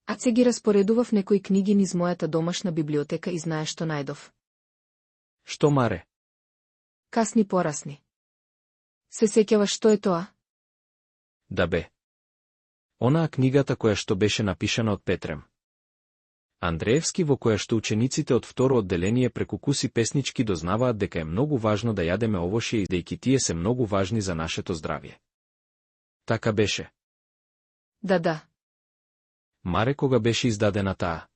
Аце ги распоредував некои книги низ мојата домашна библиотека и знае што најдов. Што, Маре? Касни порасни. Се сеќаваш што е тоа? Да бе. Онаа книгата која што беше напишана од Петрем Андреевски, во која што учениците од второ одделение преку куси песнички дознаваат дека е многу важно да јадеме овошје и дејки тие се многу важни за нашето здравје. Така беше. Да. Маре, кога беше издадена таа?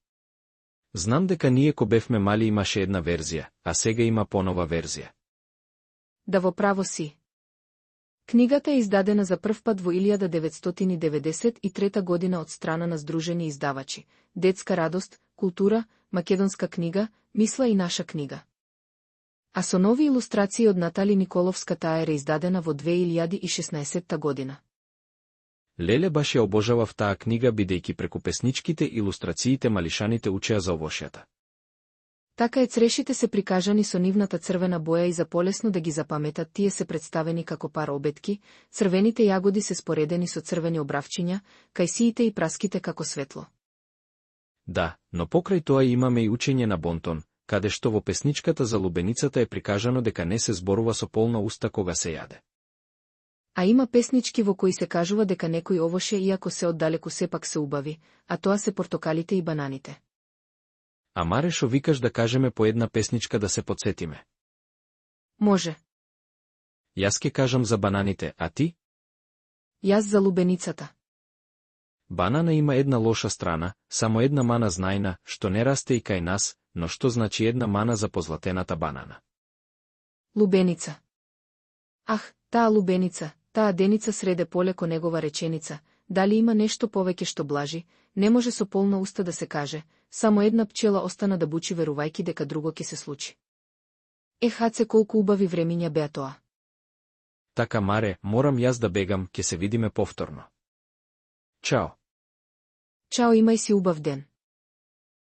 Знам дека ние ко бевме мали имаше една верзија, а сега има понова верзија. Да, во право си. Книгата е издадена за прв пат во 1993 година од страна на Сдружени издавачи, Детска радост, култура, македонска книга, мисла и наша книга. А со нови илустрации од Натали Николовска таа е реиздадена во 2016 година. Леле, баш ја обожавав таа книга, бидејќи преку песничките илустрациите малишаните учеа за овошјата. Така е, црешите се прикажани со нивната црвена боја и за полесно да ги запаметат тие се представени како пар обетки, црвените јагоди се споредени со црвени обравчиња, кајсиите и праските како светло. Да, но покрај тоа имаме и учење на бонтон, каде што во песничката за лубеницата е прикажано дека не се зборува со полна уста кога се јаде. А има песнички во кои се кажува дека некој овоше иако се оддалеку сепак се убави, а тоа се портокалите и бананите. А Маре, шо викаш да кажеме по една песничка да се подсетиме? Може. Јас ке кажам за бананите, а ти? Јас за лубеницата. Банана има една лоша страна, само една мана знајна, што не расте и кај нас, но што значи една мана за позлатената банана? Лубеница. Ах, таа лубеница, таа деница среде поле ко негова реченица, дали има нешто повеќе што блажи, не може со полна уста да се каже, само една пчела остана да бучи верувајки дека друго ќе се случи. Хаце, колку убави времиња беа тоа. Така, Маре, морам јас да бегам, ќе се видиме повторно. Чао. Чао, имај си убав ден.